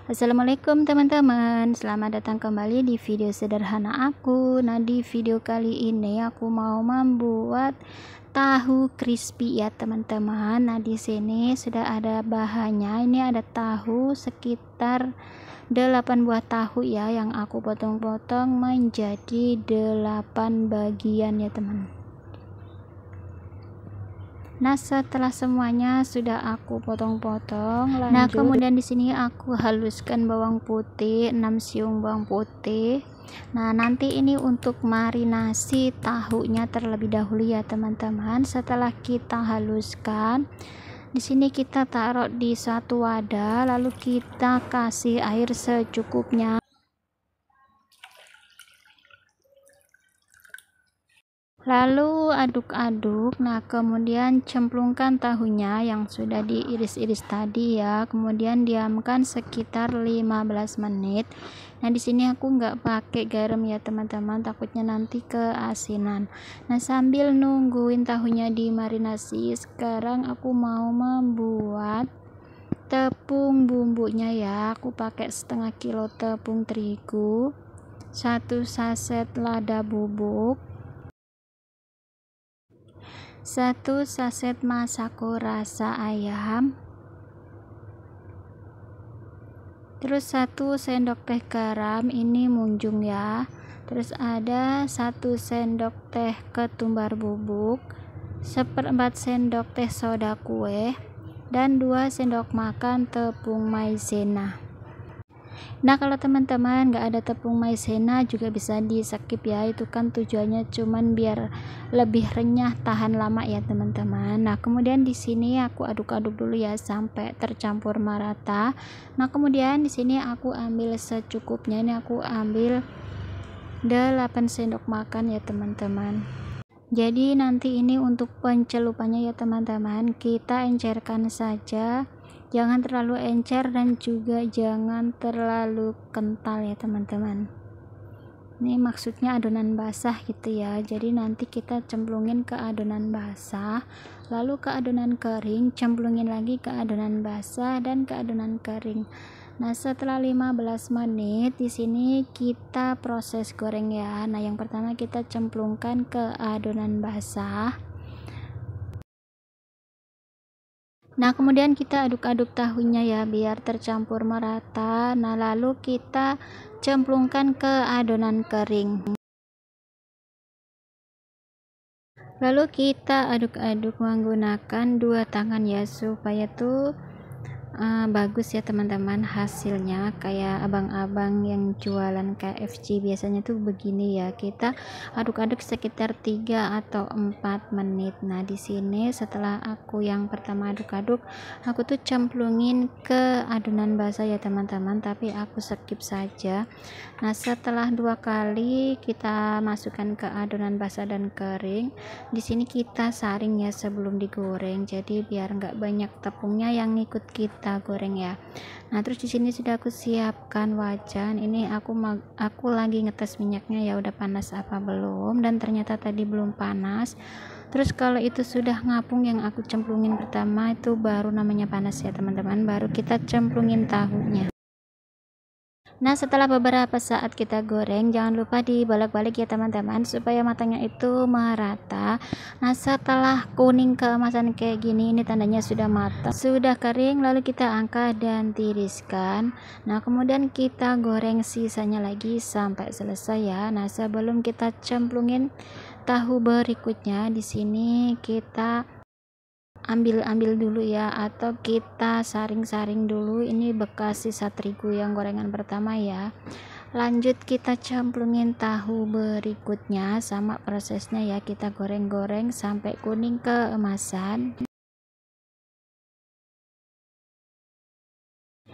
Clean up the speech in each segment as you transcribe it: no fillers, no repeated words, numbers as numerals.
Assalamualaikum teman-teman, selamat datang kembali di video sederhana aku. Nah, di video kali ini aku mau membuat tahu crispy ya teman-teman. Nah, di sini sudah ada bahannya. Ini ada tahu sekitar 8 buah tahu ya, yang aku potong-potong menjadi 8 bagian ya teman. Nah, setelah semuanya sudah aku potong-potong, nah kemudian di sini aku haluskan bawang putih 6 siung bawang putih. Nah, nanti ini untuk marinasi tahunya terlebih dahulu ya teman-teman. Setelah kita haluskan, di sini kita taruh di satu wadah, lalu kita kasih air secukupnya. Lalu aduk-aduk. Nah, kemudian cemplungkan tahunya yang sudah diiris-iris tadi ya. Kemudian diamkan sekitar 15 menit. Nah, di sini aku nggak pakai garam ya teman-teman, takutnya nanti keasinan. Nah, sambil nungguin tahunya dimarinasi, sekarang aku mau membuat tepung bumbunya ya. Aku pakai setengah kilo tepung terigu, 1 saset lada bubuk, 1 saset masako rasa ayam, terus 1 sendok teh garam, ini munjung ya. Terus ada 1 sendok teh ketumbar bubuk, 1/4 sendok teh soda kue, dan 2 sendok makan tepung maizena. Nah, kalau teman-teman nggak ada tepung maizena juga bisa di skip ya, itu kan tujuannya cuman biar lebih renyah, tahan lama ya teman-teman. Nah, kemudian di sini aku aduk-aduk dulu ya sampai tercampur merata. Nah, kemudian di sini aku ambil secukupnya, ini aku ambil 8 sendok makan ya teman-teman. Jadi nanti ini untuk pencelupannya ya teman-teman, kita encerkan saja, jangan terlalu encer dan juga jangan terlalu kental ya teman-teman. Ini maksudnya adonan basah gitu ya, jadi nanti kita cemplungin ke adonan basah, lalu ke adonan kering, cemplungin lagi ke adonan basah dan ke adonan kering. Nah, setelah 15 menit di sini kita proses goreng ya. Nah, yang pertama kita cemplungkan ke adonan basah. Nah, kemudian kita aduk-aduk tahunya ya biar tercampur merata. Nah, lalu kita cemplungkan ke adonan kering. Lalu kita aduk-aduk menggunakan 2 tangan ya, supaya tuh bagus ya teman-teman hasilnya, kayak abang-abang yang jualan KFC biasanya tuh begini ya. Kita aduk-aduk sekitar 3 atau 4 menit. Nah, di sini setelah aku yang pertama aduk-aduk, aku tuh cemplungin ke adonan basah ya teman-teman, tapi aku skip saja. Nah, setelah 2 kali kita masukkan ke adonan basah dan kering, di sini kita saring ya sebelum digoreng, jadi biar nggak banyak tepungnya yang ngikut kita goreng ya. Nah, terus di sini sudah aku siapkan wajan. Ini aku lagi ngetes minyaknya ya, udah panas apa belum, dan ternyata tadi belum panas. Terus kalau itu sudah ngapung yang aku cemplungin pertama, itu baru namanya panas ya teman-teman, baru kita cemplungin tahunya. Nah, setelah beberapa saat kita goreng, jangan lupa dibolak-balik ya teman-teman, supaya matangnya itu merata. Nah, setelah kuning keemasan kayak gini, ini tandanya sudah matang, sudah kering, lalu kita angkat dan tiriskan. Nah, kemudian kita goreng sisanya lagi sampai selesai ya. Nah, sebelum kita cemplungin tahu berikutnya, di sini kita ambil dulu ya, atau kita saring-saring dulu. Ini bekas sisa terigu yang gorengan pertama ya. Lanjut kita cemplungin tahu berikutnya, sama prosesnya ya, kita goreng-goreng sampai kuning keemasan.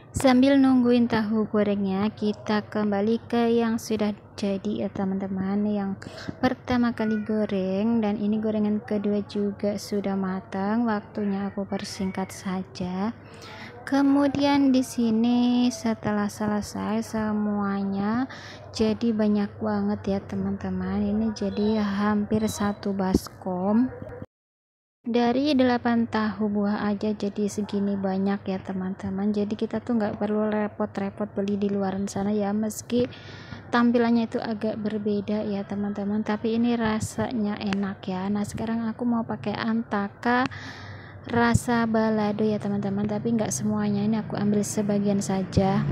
Sambil nungguin tahu gorengnya, kita kembali ke yang sudah jadi ya teman-teman. Yang pertama kali goreng, dan ini gorengan kedua juga sudah matang, waktunya aku persingkat saja. Kemudian di sini setelah selesai semuanya, jadi banyak banget ya teman-teman, ini jadi hampir 1 baskom. Dari 8 tahu buah aja jadi segini banyak ya teman-teman. Jadi kita tuh nggak perlu repot-repot beli di luaran sana ya, meski tampilannya itu agak berbeda ya teman-teman, tapi ini rasanya enak ya. Nah sekarang aku mau pakai antaka rasa balado ya teman-teman, tapi nggak semuanya, ini aku ambil sebagian saja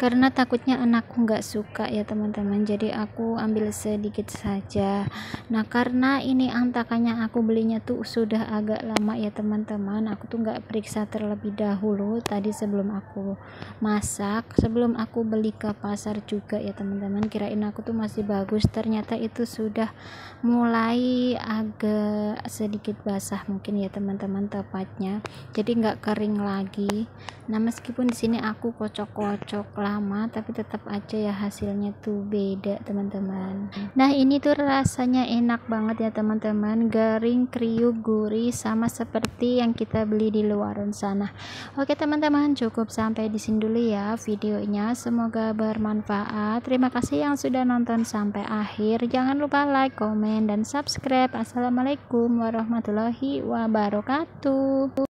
karena takutnya anakku nggak suka ya teman-teman, jadi aku ambil sedikit saja. Nah karena ini antakannya aku belinya tuh sudah agak lama ya teman-teman, aku tuh nggak periksa terlebih dahulu tadi sebelum aku masak, sebelum aku beli ke pasar juga ya teman-teman. Kirain aku tuh masih bagus, ternyata itu sudah mulai agak sedikit basah mungkin ya teman-teman tepatnya, jadi nggak kering lagi. Nah meskipun di sini aku kocok-kocok lama, tapi tetap aja ya hasilnya tuh beda teman-teman. Nah ini tuh rasanya enak banget ya teman-teman, garing, kriuk, gurih, sama seperti yang kita beli di luaran sana. Oke teman-teman, cukup sampai di sini dulu ya videonya, semoga bermanfaat. Terima kasih yang sudah nonton sampai akhir, jangan lupa like, komen, dan subscribe. Assalamualaikum warahmatullahi wabarakatuh.